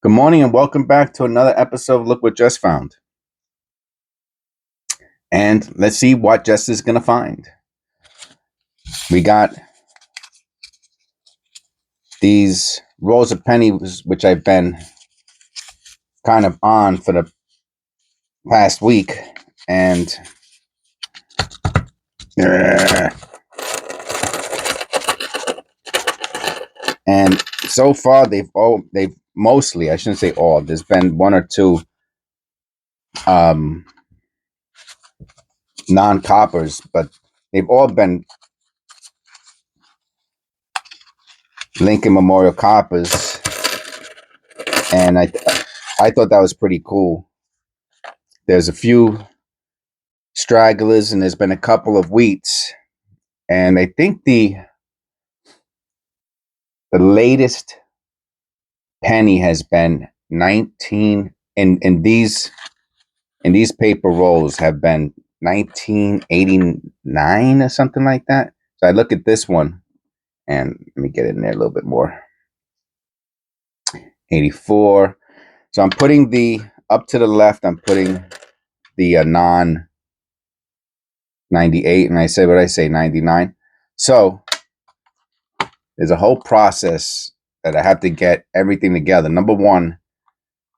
Good morning and welcome back to another episode of Look What Jess Found. And let's see what Jess is going to find. We got these rolls of pennies, which I've been kind of on for the past week. And so far they've mostly, I shouldn't say all, there's been one or two non-coppers, but they've all been Lincoln Memorial coppers. And I thought that was pretty cool. There's a few stragglers and there's been a couple of wheats. And I think the latest penny has been 19 in these paper rolls have been 1989 or something like that. So I look at this one and let me get in there a little bit more. 84. So I'm putting the up to the left, I'm putting the non 98, and I say what I say 99. So there's a whole process that I have to get everything together. Number one,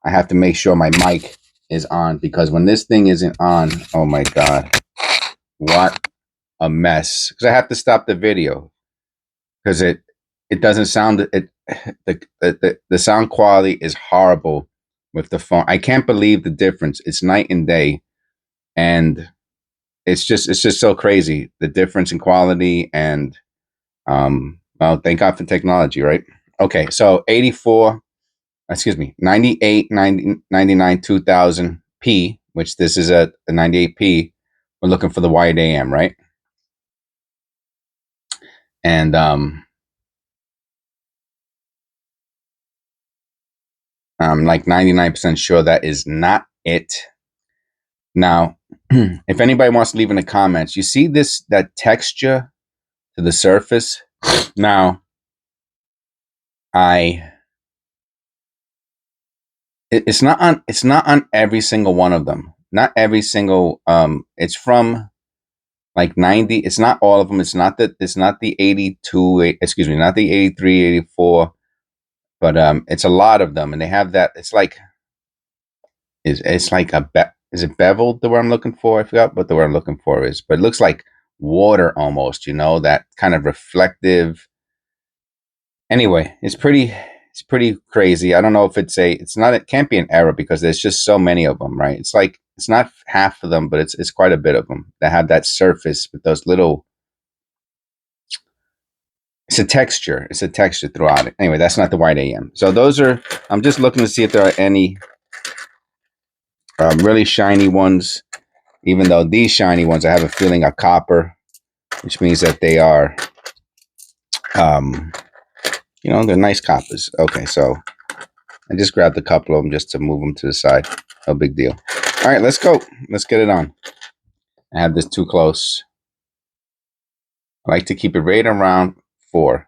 I have to make sure my mic is on, because when this thing isn't on, oh my God, what a mess. Because I have to stop the video because it doesn't sound, the sound quality is horrible with the phone. I can't believe the difference. It's night and day. And it's just so crazy, the difference in quality. And well, thank God for technology, right? Okay, so 98, 90, 99, 2000p, which this is a 98p. We're looking for the wide AM, right? And I'm like 99% sure that is not it. Now, if anybody wants to leave in the comments, you see that texture to the surface? Now, it's not on every single one of them. Not every single it's from like 90. It's not all of them. It's not the 82, excuse me, not the 83, 84, but it's a lot of them, and they have that. It's like it's like is it beveled, the word I'm looking for? I forgot what the word I'm looking for is, but it looks like water almost, that kind of reflective. Anyway, it's pretty crazy. I don't know if it can't be an error because there's just so many of them, right? It's like, it's not half of them, but it's quite a bit of them that have that surface with those little, it's a texture throughout it. Anyway, that's not the white AM. So those are, I'm just looking to see if there are any really shiny ones, even though these shiny ones, I have a feeling are copper, which means that they are, they're nice coppers. Okay, so I just grabbed a couple of them just to move them to the side. No big deal. All right, let's go. Let's get it on. I have this too close. I like to keep it right around 4.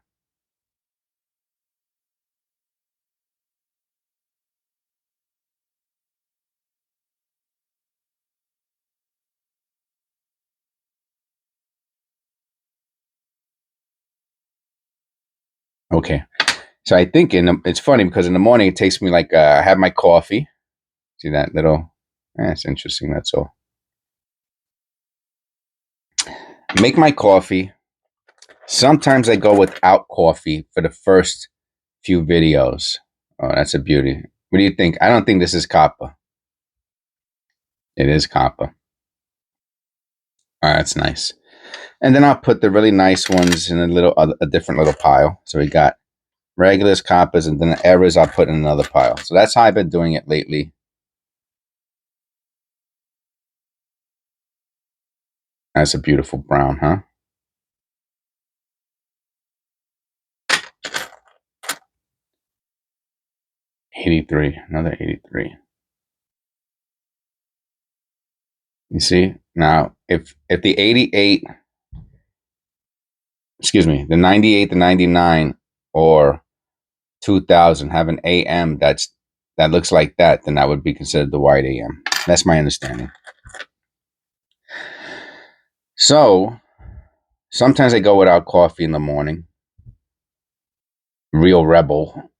Okay. So I think it's funny because in the morning it takes me like, I have my coffee. See that little, it's interesting. That's all. Make my coffee. Sometimes I go without coffee for the first few videos. Oh, that's a beauty. What do you think? I don't think this is copper. It is copper. All right, that's nice. And then I'll put the really nice ones in a different little pile. So we got regulars, coppers, and then the errors I'll put in another pile. So that's how I've been doing it lately. That's a beautiful brown, huh? Another 83. You see? Now, if the 88, excuse me, the 98, the 99, or 2000 have an AM that's that looks like that, then that would be considered the white AM. That's my understanding. So sometimes I go without coffee in the morning. Real rebel.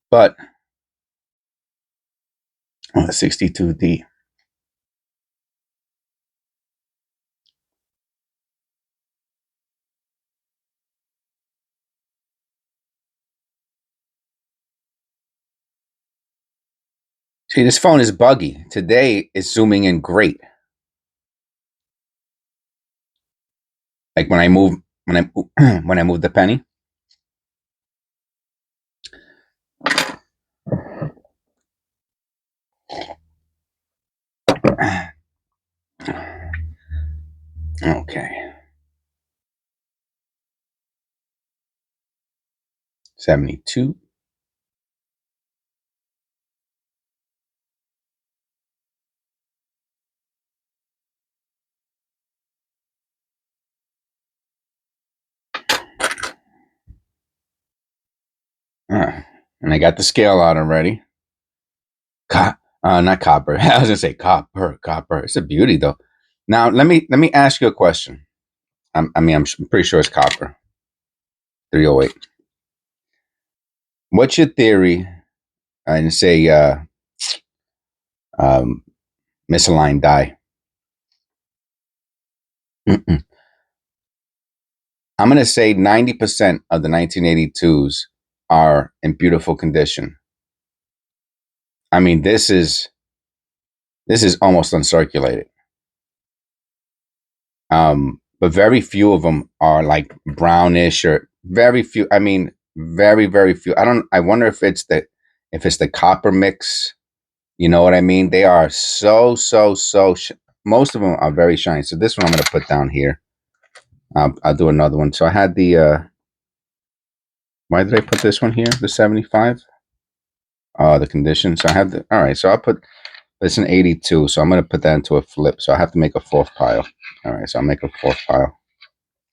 But 62D. See, this phone is buggy. Today it's zooming in great. Like when I move when I move the penny. Okay. 72. And I got the scale out already. Not copper. I was gonna say copper. It's a beauty though. Now let me ask you a question. I'm pretty sure it's copper. 308. What's your theory? And say um, misaligned die. Mm-mm. I'm gonna say 90% of the 1982s are in beautiful condition. I mean, this is almost uncirculated. But very few of them are like brownish or very few. I mean, very few. I wonder if it's the copper mix. You know what I mean? They are most of them are very shiny. So this one I'm going to put down here. I'll do another one. So I had the, why did I put this one here? The 75? The condition. So I have the, all right. So I'll put, it's an 82. So I'm going to put that into a flip. So I have to make a fourth pile. All right. So I'll make a fourth pile.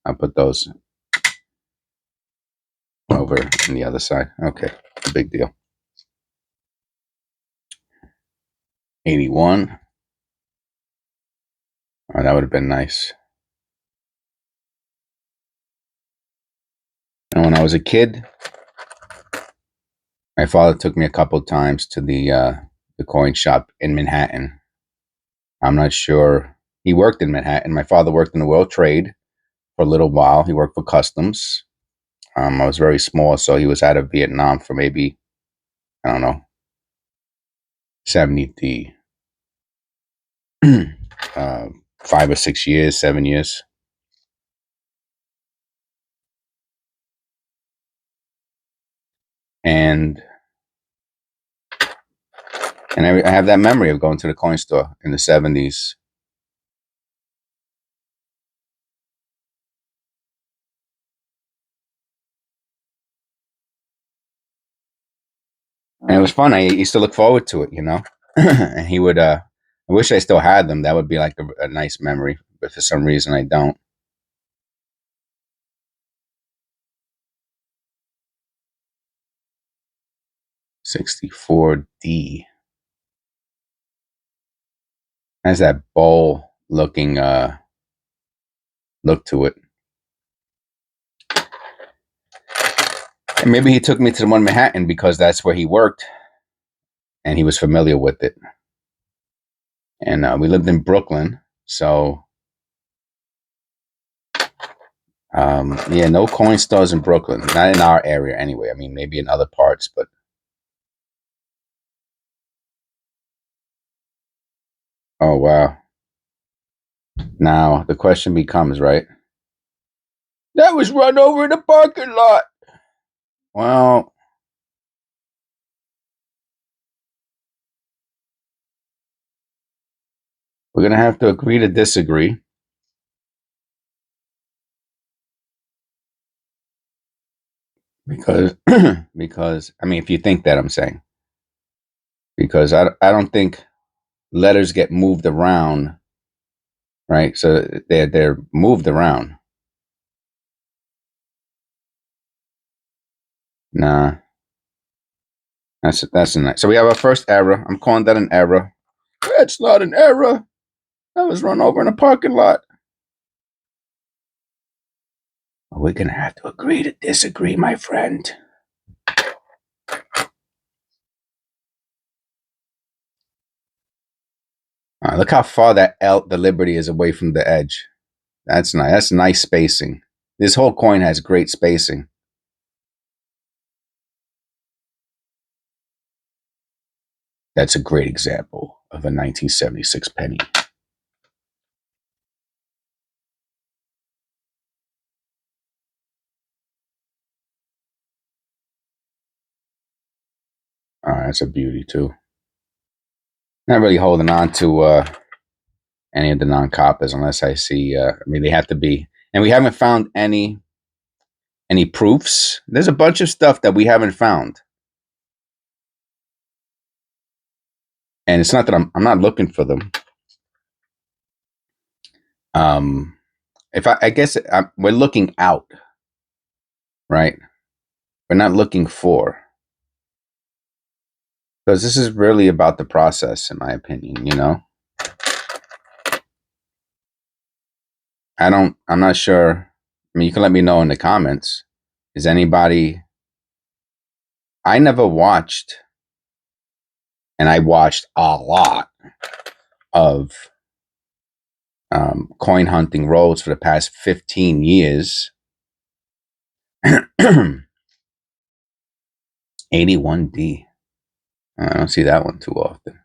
I'll put those over on the other side. Okay. Big deal. 81. Oh, that would have been nice. And when I was a kid, my father took me a couple times to the coin shop in Manhattan. I'm not sure. He worked in Manhattan. My father worked in the World Trade for a little while. He worked for customs. I was very small, so he was out of Vietnam for maybe, I don't know, 70, 5 or 6 years, 7 years. And I have that memory of going to the coin store in the 70s. And it was fun. I used to look forward to it, you know. And he would. I wish I still had them. That would be like a nice memory. But for some reason, I don't. 64D has that bowl looking look to it. And maybe he took me to the one in Manhattan because that's where he worked, and he was familiar with it. And we lived in Brooklyn, so yeah, no coin stores in Brooklyn. Not in our area, anyway. I mean, maybe in other parts, but oh wow. Now the question becomes, right? That was run over in the parking lot. Well, we're gonna have to agree to disagree because because I mean, if you think that, I'm saying because I don't think letters get moved around, right? So they're moved around. Nah, That's a nice. So we have our first error. I'm calling that an error. That's not an error. I was run over in a parking lot. We're gonna have to agree to disagree, my friend. Look how far the Liberty is away from the edge. That's nice. That's nice spacing. This whole coin has great spacing. That's a great example of a 1976 penny. That's a beauty too. Not really holding on to any of the non-coppers unless I see. I mean, they have to be, and we haven't found any proofs. There's a bunch of stuff that we haven't found, and it's not that I'm not looking for them. If I guess we're looking out, right? We're not looking for, because this is really about the process, in my opinion. You know, I'm not sure. I mean, you can let me know in the comments. Is anybody? I never watched, and I watched a lot of coin hunting roads for the past 15 years. 81D. I don't see that one too often.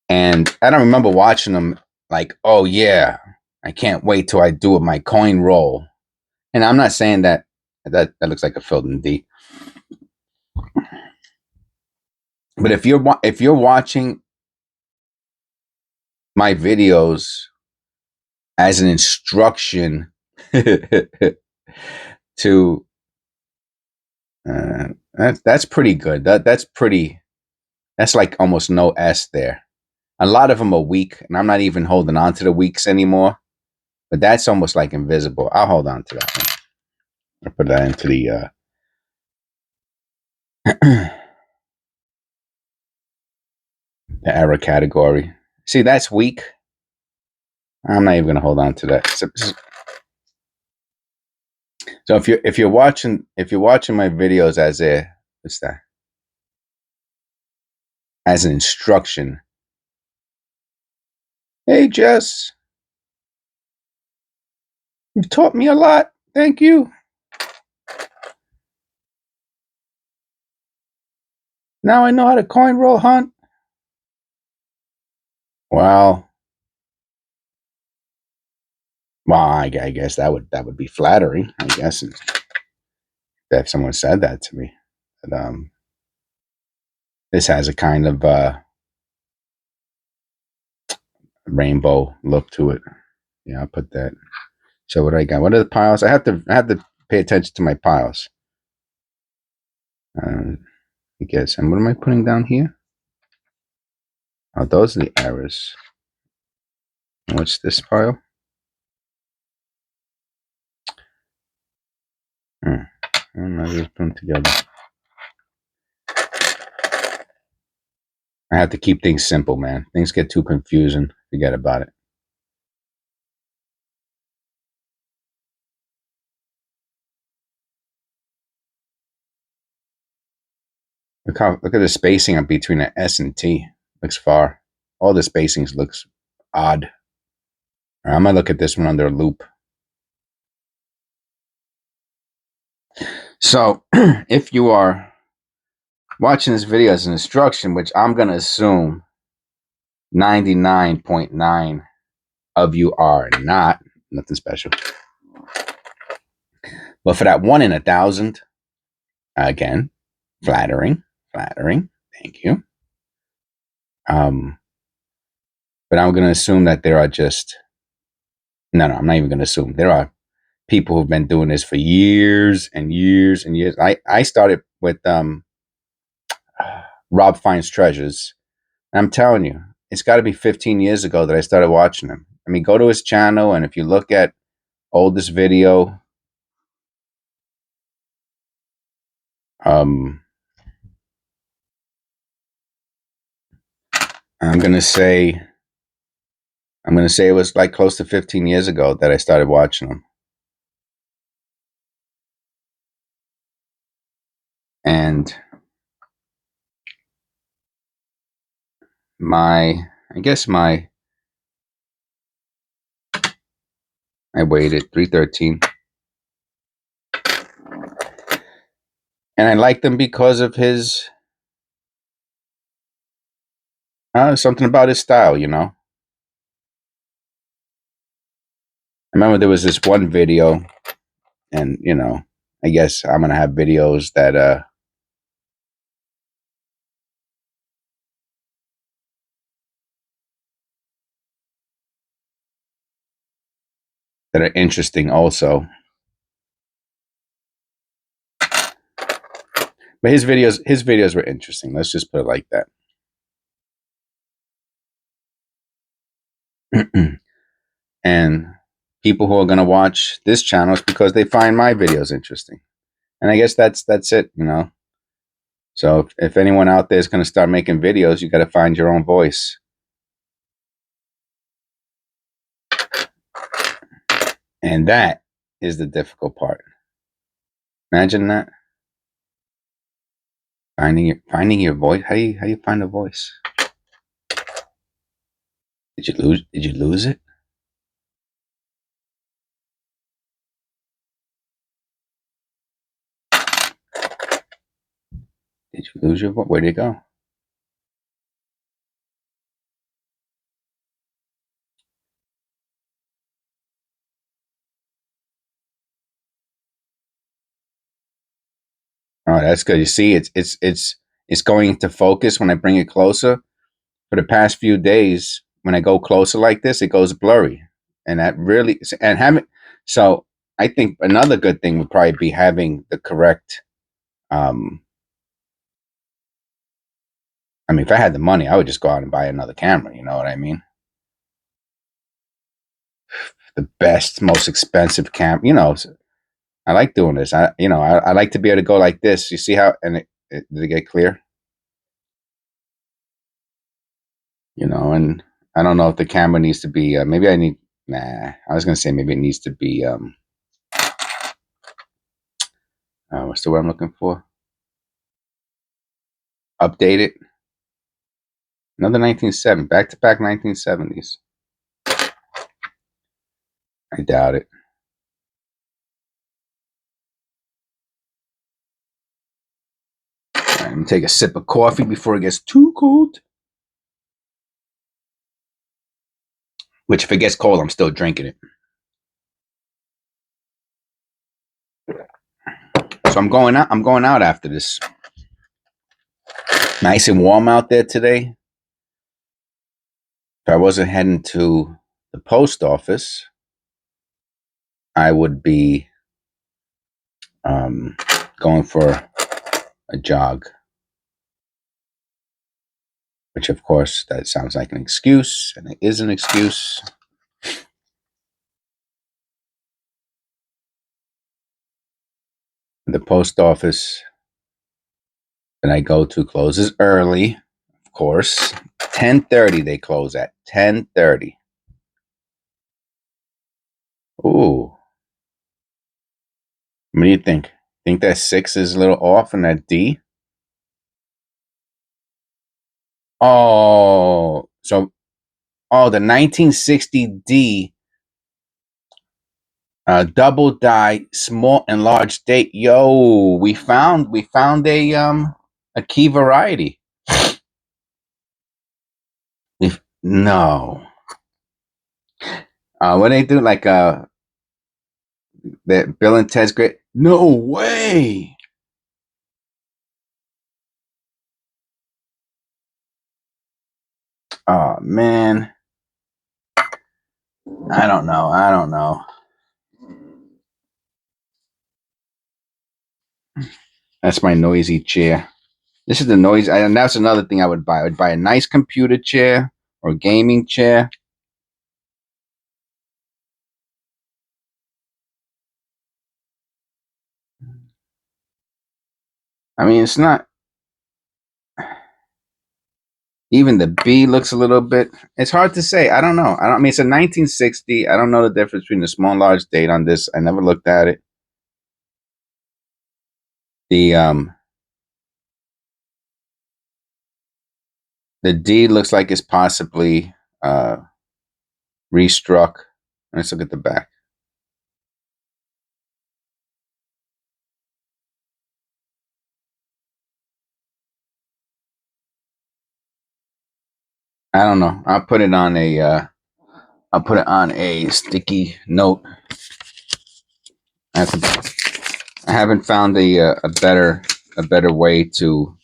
And I don't remember watching them like, oh yeah, I can't wait till I do my coin roll. And I'm not saying that looks like a filled in D. But if you're watching my videos as an instruction to that's pretty good. That's like almost no S there. A lot of them are weak, and I'm not even holding on to the weaks anymore. But that's almost like invisible. I'll hold on to that one. I'll put that into the the error category. See, that's weak. I'm not even gonna hold on to that. So if you're watching my videos as a what's that? As an instruction. Hey Jess, you've taught me a lot. Thank you. Now I know how to coin roll hunt. Well, I guess that would be flattering. I guess if someone said that to me. But this has a kind of rainbow look to it. Yeah, I'll put that. So what do I got? What are the piles? I have to pay attention to my piles. I guess. And what am I putting down here? Oh, those are the errors. What's this pile? I'm not just put them together. I have to keep things simple, man. Things get too confusing. Forget about it. Look at the spacing between the S and T. Looks far. All the spacings looks odd. I'm gonna look at this one under a loop. So if you are watching this video as an instruction, which I'm gonna assume 99.9 of you are not, nothing special. But for that 1 in 1,000, again, flattering. Thank you. But I'm going to assume that there are just no. I'm not even going to assume. There are people who've been doing this for years and years and years. I started with Rob Finds Treasures. And I'm telling you, it's got to be 15 years ago that I started watching him. I mean, go to his channel, and if you look at oldest video, Um, I'm gonna say it was like close to 15 years ago that I started watching them, and my I guess my I waited 313, and I liked him because of his something about his style. I remember there was this one video, and I guess I'm gonna have videos that are interesting also. But his videos were interesting. Let's just put it like that. And people who are gonna watch this channel is because they find my videos interesting. And I guess that's it. So if anyone out there is gonna start making videos, you got to find your own voice, and that is the difficult part. Imagine that, finding your voice. How you find a voice? Did you lose it? Did you lose your voice? Where'd it go? Oh, that's good. You see, it's going into focus when I bring it closer. For the past few days, when I go closer like this, it goes blurry, and that really and having. So I think another good thing would probably be having the correct. Um, I mean, if I had the money, I would just go out and buy another camera. You know what I mean? The best, most expensive cam. I like doing this. I like to be able to go like this. You see how? And did it get clear? And I don't know if the camera needs to be. Maybe I need. Nah, I was gonna say maybe it needs to be. What's the word I'm looking for? Updated. Another 1970, back to back 1970s. I doubt it. All right, let me take a sip of coffee before it gets too cold. Which, if it gets cold, I'm still drinking it. So I'm going out. I'm going out after this. Nice and warm out there today. If I wasn't heading to the post office, I would be um, going for a jog. Which, of course, that sounds like an excuse, and it is an excuse. The post office that I go to closes early, of course. 10:30 they close at 10:30. Ooh, what do you think? Think that 6 is a little off and that D? The 1960 D double die small and large date. Yo, we found a key variety. No. What they do like that Bill and Ted's Great? No way. Oh man, I don't know. I don't know. That's my noisy chair. This is the noise, and that's another thing I would buy. I would buy a nice computer chair or gaming chair. I mean, it's not even the B looks a little bit. It's hard to say. I don't know. I don't. I mean, it's a 1960. I don't know the difference between the small and large date on this. I never looked at it. The the D looks like it's possibly uh restruck. Let's look at the back. I don't know. I'll put it on a sticky note. I haven't found a better way to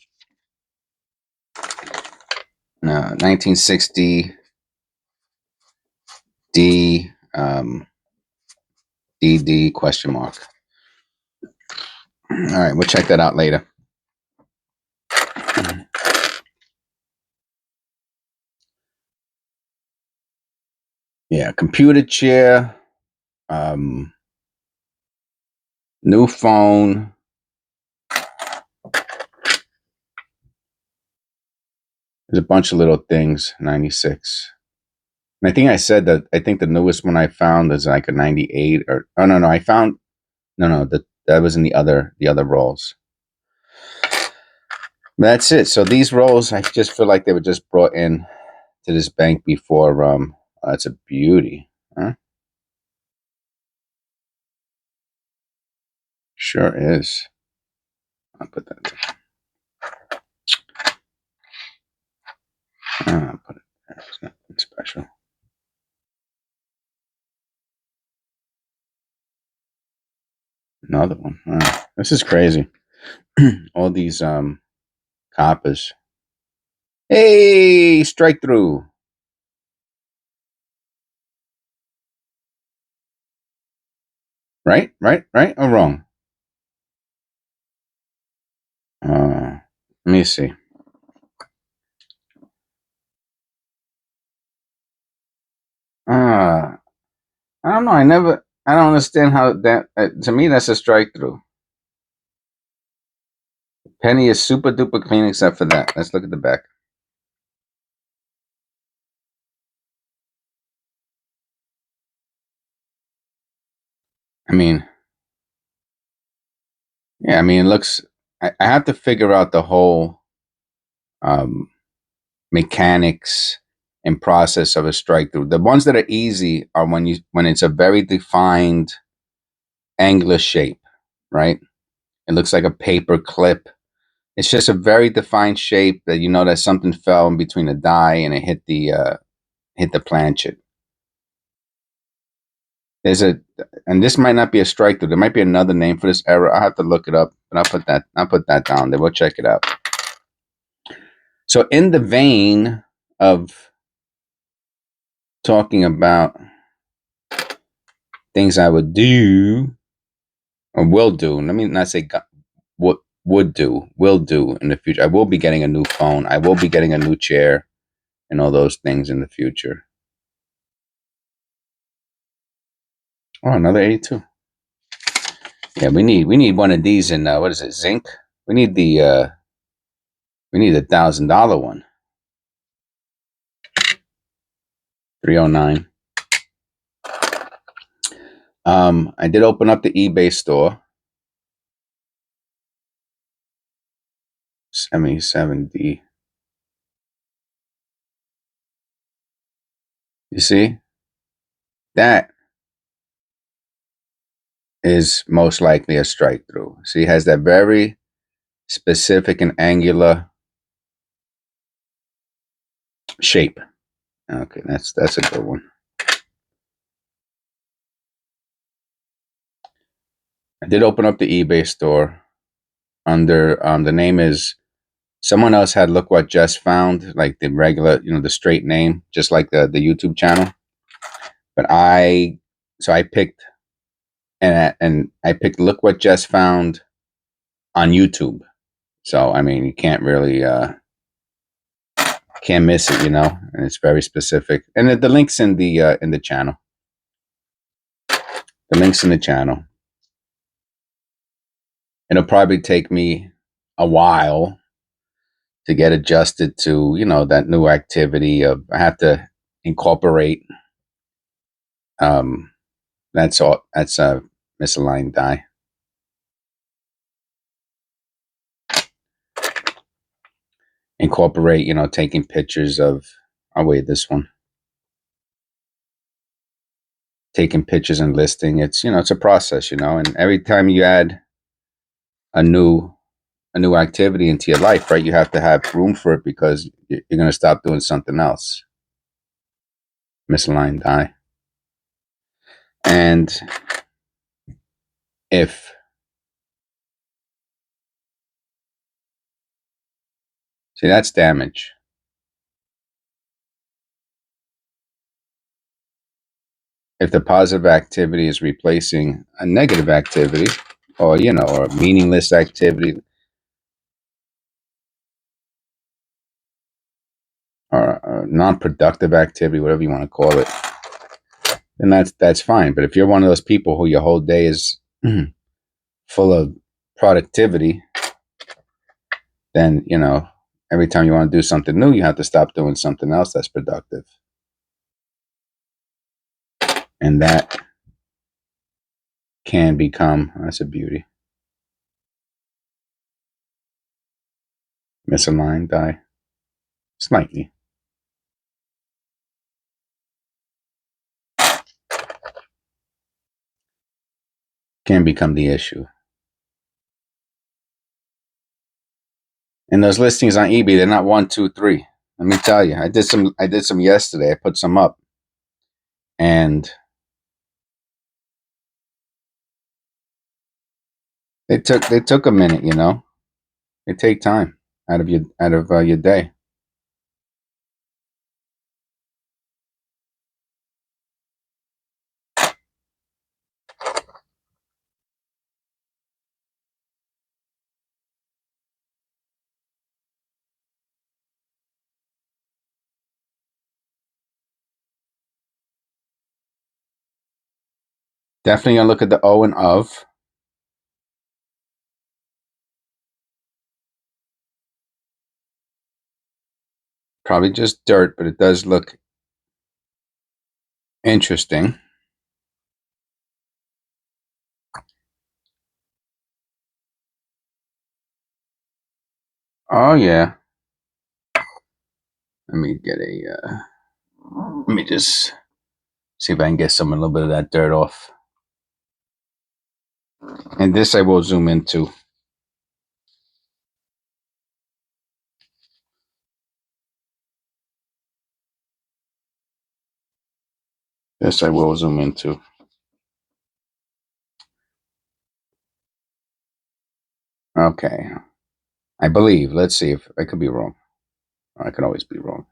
1960 D DD question mark. All right, we'll check that out later. Yeah, computer chair, um, new phone. There's a bunch of little things. 96. And I think I said that I think the newest one I found is like a 98 or oh no, I found no that was in the other rolls. That's it. So these rolls I just feel like they were just brought in to this bank before it's a beauty. Huh? Sure is. I'll put that there. I'll put it there. It's nothing special. Another one. This is crazy. All these coppers. Hey, strike through. Right or wrong? Let me see. I don't know. I don't understand how that, to me, that's a strike through. Penny is super duper clean except for that. Let's look at the back. I mean, yeah, I mean, it looks, I have to figure out the whole um, mechanics and process of a strike through. The ones that are easy are when it's a very defined angular shape, right? It looks like a paper clip. It's just a very defined shape that you know that something fell in between the die and it hit the planchet. There's a and this might not be a strike through. There might be another name for this error. I have to look it up, but I'll put that down there. We'll check it out. So in the vein of talking about things I would do or will do, let me not say what would do, will do in the future. I will be getting a new phone. I will be getting a new chair and all those things in the future. Oh, another 82. Yeah, we need one of these in what is it, zinc? We need the $1,000 one. 309. I did open up the eBay store. 77D. You see? That is most likely a strike through. See, it has that very specific and angular shape. Okay, that's a good one. I did open up the eBay store under the name is someone else had look what just found, like the regular, the straight name, just like the YouTube channel. But I picked and I picked look what just found on YouTube. So I mean, you can't really can't miss it, and it's very specific. And the links in the channel. The links in the channel. It'll probably take me a while to get adjusted to, that new activity of I have to incorporate. Um, that's all. That's a misaligned die. Incorporate, taking pictures of. I'll wait this one. Taking pictures and listing. It's a process, and every time you add a new a new activity into your life, right? You have to have room for it because you're going to stop doing something else. Misaligned die. And if see that's damage. If the positive activity is replacing a negative activity, or a meaningless activity, or a non-productive activity, whatever you want to call it, then that's fine. But if you're one of those people who your whole day is full of productivity, then every time you want to do something new, you have to stop doing something else that's productive, and that can become that's a beauty. Misaligned die slightly. Can become the issue. And those listings on eBay, they're not one, two, three. Let me tell you, I did some yesterday. I put some up, and they took a minute. They take time out of your day. Definitely gonna look at the O and of. Probably just dirt, but it does look interesting. Oh yeah. Let me get a. Let me just see if I can get a little bit of that dirt off. And this I will zoom into. This I will zoom into. Okay. I believe. Let's see if I could be wrong. I could always be wrong.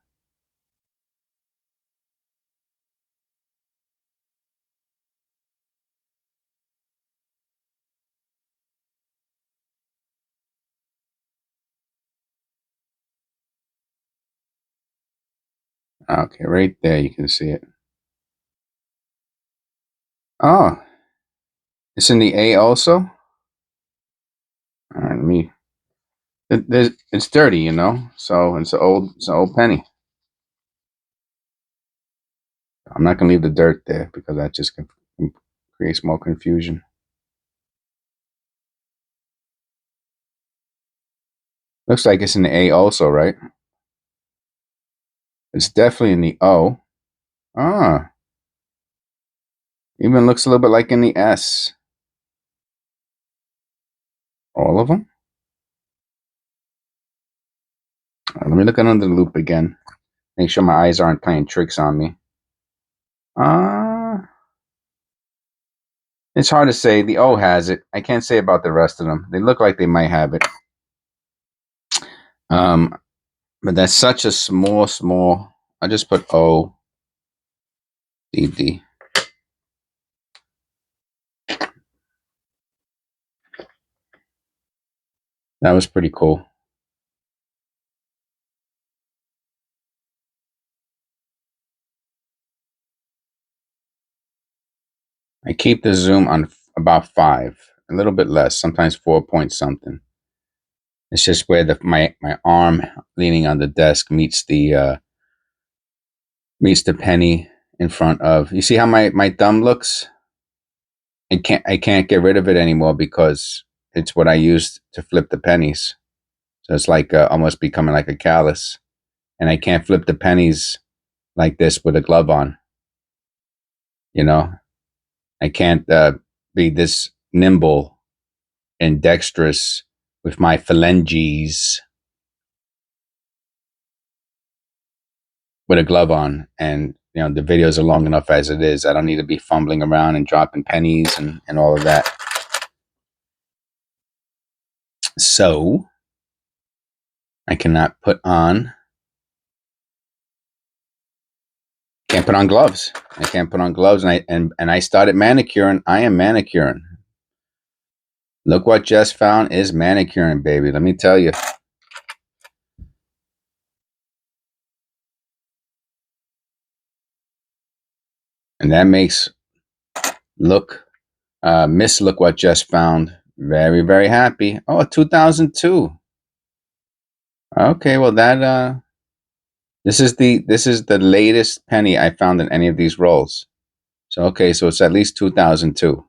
Okay, right there you can see it. Oh, it's in the A also. All right, let me. It's dirty, so it's an old penny. I'm not gonna leave the dirt there because that just creates more confusion. Looks like it's in the A also, right? It's definitely in the O. Ah, even looks a little bit like in the S. All of them. Let me look under the loop again. Make sure my eyes aren't playing tricks on me. Ah, it's hard to say. The O has it. I can't say about the rest of them. They look like they might have it. Um, but that's such a small. I just put O D D. That was pretty cool. I keep the zoom on about 5, a little bit less, sometimes 4 point something. It's just where my arm leaning on the desk meets the penny in front of. You see how my thumb looks? I can't get rid of it anymore because it's what I used to flip the pennies. So it's like almost becoming like a callus, and I can't flip the pennies like this with a glove on. You know, I can't be this nimble and dexterous with my phalanges with a glove on. And the videos are long enough as it is. I don't need to be fumbling around and dropping pennies and all of that. So I cannot put on can't put on gloves. I can't put on gloves, and I started manicuring. I am manicuring. Look what Jess found is manicuring, baby. Let me tell you. And that makes Miss Look What Jess found very, very happy. Oh, 2002. Okay, well this is the latest penny I found in any of these rolls. So okay, so it's at least 2002.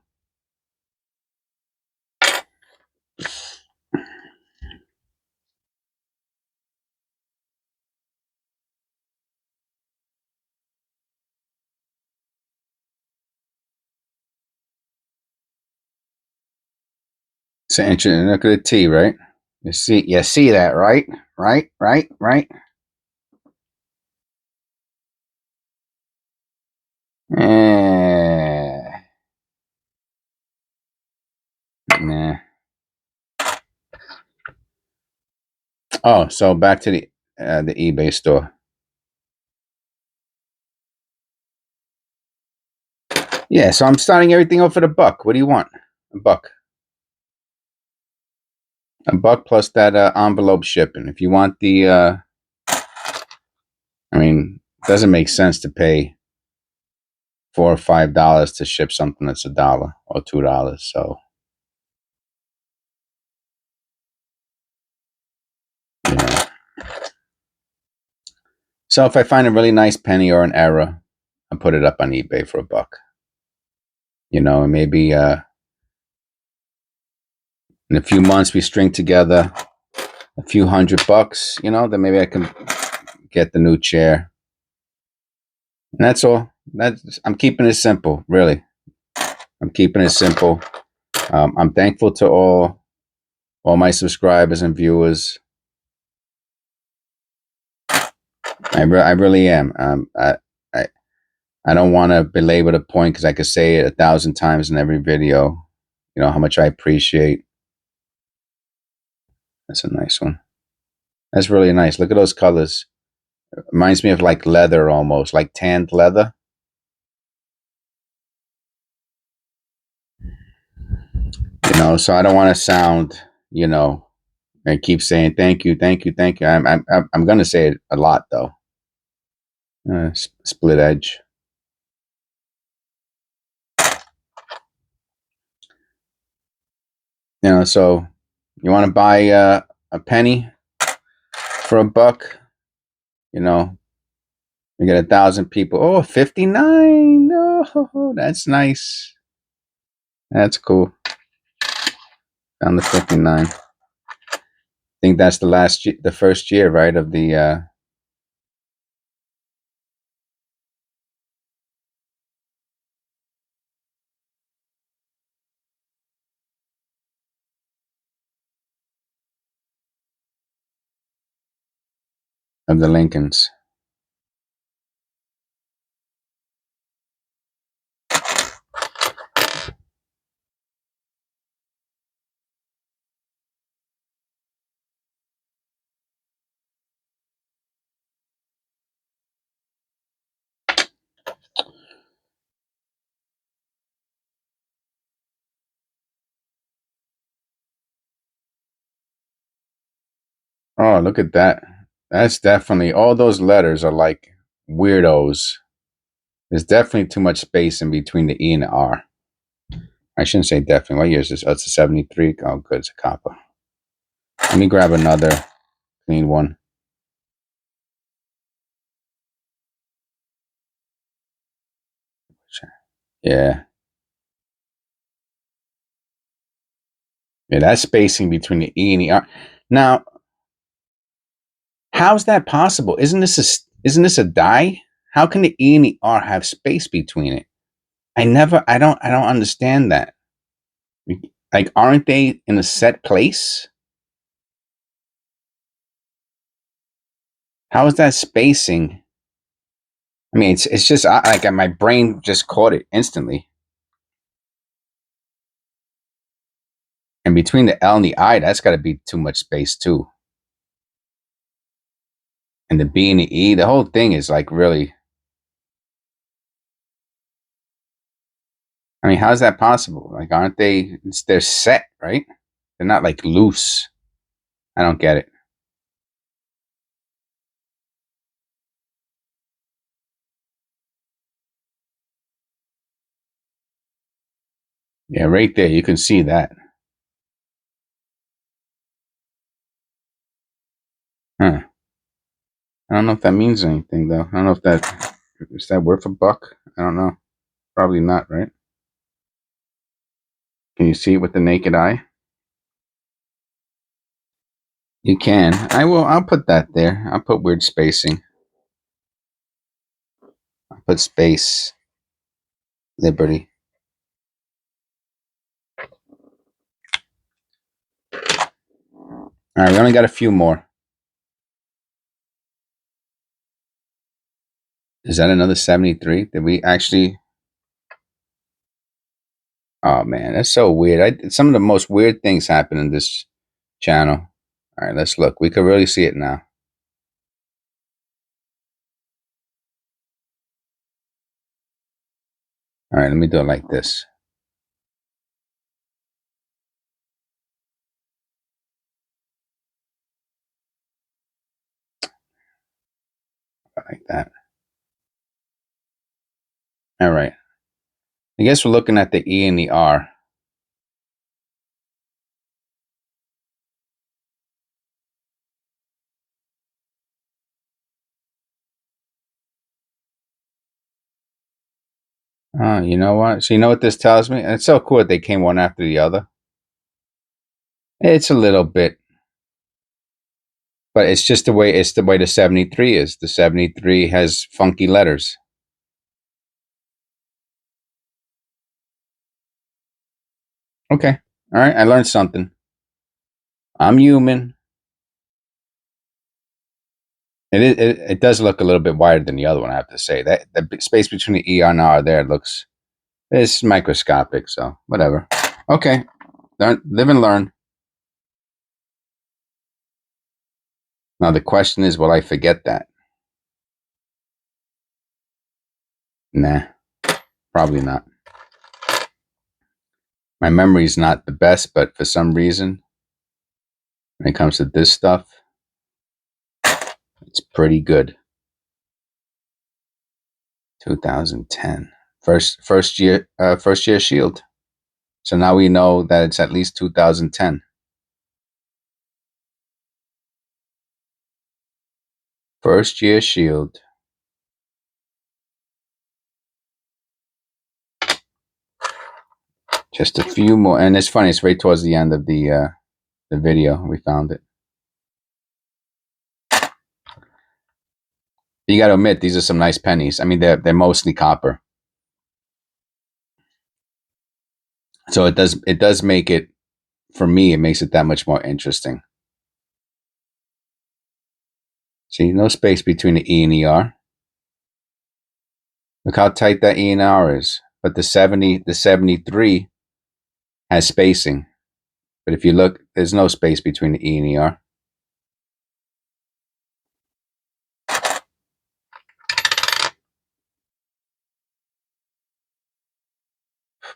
So interesting. Look at the T, right? You see that, right? Right. Eh, nah. Oh, so back to the eBay store. Yeah, so I'm starting everything off at $1. What do you want? $1. $1 plus that envelope shipping. If you want it doesn't make sense to pay $4 or $5 to ship something that's $1 or $2. So yeah. So if I find a really nice penny or an error, I put it up on eBay for $1. And maybe in a few months we string together a few $100. Then maybe I can get the new chair. And that's all. I'm keeping it simple, really. I'm keeping it simple. I'm thankful to all my subscribers and viewers. I really am. I I don't want to belabor the point because I could say it 1,000 times in every video. How much I appreciate. That's a nice one. That's really nice. Look at those colors. Reminds me of like leather almost, like tanned leather. So I don't want to sound, and keep saying thank you, thank you, thank you. I'm gonna say it a lot though. Split edge. So you want to buy a penny for $1? You get 1,000 people. Oh, 59. Oh, that's nice. That's cool. Down to 59. I think that's the first year, right, of the Lincolns. Oh, look at that. That's definitely all those letters are like weirdos. There's definitely too much space in between the E and the R. I shouldn't say definitely. What year is this? Oh, it's a 73. Oh, good. It's a copper. Let me grab another clean one. Yeah. Yeah, that spacing between the E and the R. Now, how's that possible? Isn't this a die? How can the E and the R have space between it? I don't understand that. Like, aren't they in a set place? How is that spacing? I mean, it's just like my brain just caught it instantly. And between the L and the I, that's got to be too much space too. And the B and the E, the whole thing is like really. I mean, how's that possible? Like, aren't they? They're set, right? They're not like loose. I don't get it. Yeah, right there, you can see that. Huh. I don't know if that means anything though. I don't know if that is that worth a buck. I don't know. Probably not, right? Can you see it with the naked eye? You can. I will. I'll put that there. I'll put weird spacing. I'll put space liberty. All right, we only got a few more. Is that another 73? Did we actually? Oh man, that's so weird. Some of the most weird things happen in this channel. All right, let's look. We can really see it now. All right, let me do it like this. Like that. All right. I guess we're looking at the E and the R. Oh, you know what? So you know what this tells me? And it's so cool that they came one after the other. It's a little bit, but it's the way the 73 is. The 73 has funky letters. Okay. All right. I learned something. I'm human. It does look a little bit wider than the other one, I have to say. That the space between the E and R there looks it's microscopic, so whatever. Okay. Live and learn. Now the question is, will I forget that? Nah, probably not. My memory's not the best, but for some reason, when it comes to this stuff, it's pretty good. 2010, first year Shield. So now we know that it's at least 2010. First year Shield. Just a few more, and it's funny. It's right towards the end of the video. We found it. You got to admit, these are some nice pennies. I mean, they're mostly copper, so it does make it for me. It makes it that much more interesting. See, no space between the E and the R. Look how tight that E and R is. But the 73 has spacing. But if you look, there's no space between the E and the R.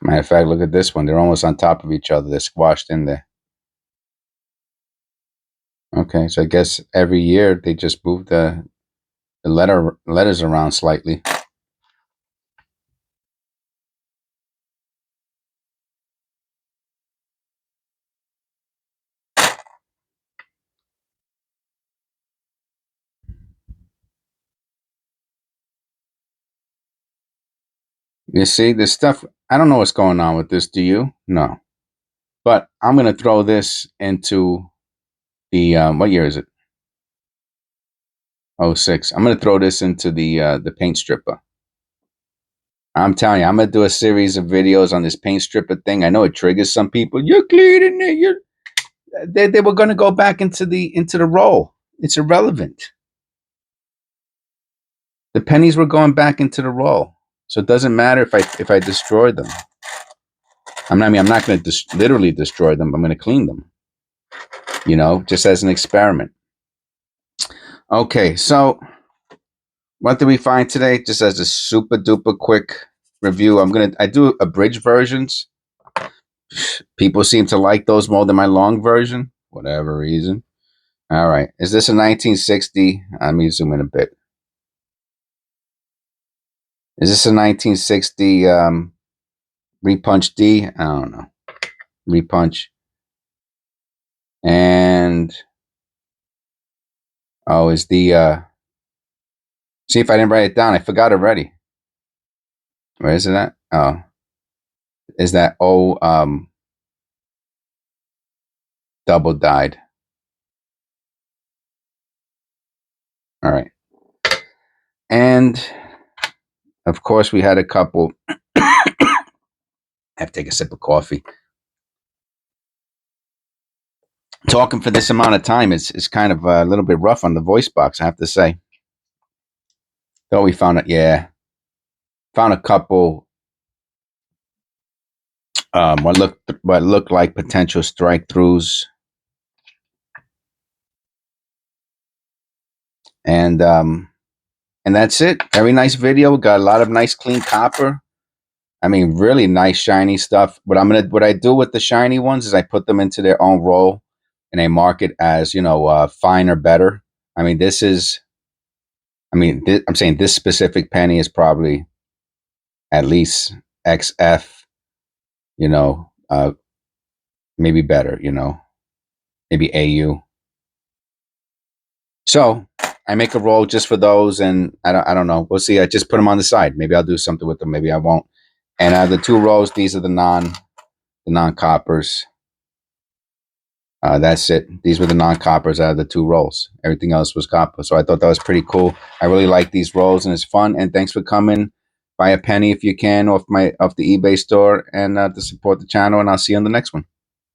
Matter of fact, look at this one. They're almost on top of each other. They're squashed in there. Okay, so I guess every year they just move the letters around slightly. You see, this stuff, I don't know what's going on with this. Do you? No. But I'm going to throw this into the, what year is it? Oh, 06. I'm going to throw this into the paint stripper. I'm telling you, I'm going to do a series of videos on this paint stripper thing. I know it triggers some people. You're cleaning it. They were going to go back into the roll. It's irrelevant. The pennies were going back into the roll. So it doesn't matter if I destroy them. I'm not going to literally destroy them. I'm going to clean them. Just as an experiment. Okay, so what did we find today? Just as a super duper quick review, I do abridged versions. People seem to like those more than my long version, whatever reason. All right, is this a 1960? Let me zoom in a bit. Is this a 1960 repunch D? I don't know. Repunch. And is the see if I didn't write it down. I forgot already. Where is it at? Oh. Is that double dyed. All right. And of course we had a couple. I have to take a sip of coffee. Talking for this amount of time is kind of a little bit rough on the voice box, I have to say. Though we found it, yeah. Found a couple what looked like potential strike throughs. And that's it. Very nice video. Got a lot of nice clean copper. I mean, really nice shiny stuff. What I do with the shiny ones is I put them into their own roll and I mark it as, fine or better. I mean, I'm saying this specific penny is probably at least XF, maybe better, maybe AU. So I make a roll just for those, and I don't know. We'll see. I just put them on the side. Maybe I'll do something with them. Maybe I won't. And the two rolls, these are the non coppers. That's it. These were the non coppers out of the two rolls. Everything else was copper. So I thought that was pretty cool. I really like these rolls, and it's fun. And thanks for coming. Buy a penny if you can off the eBay store, and to support the channel. And I'll see you on the next one.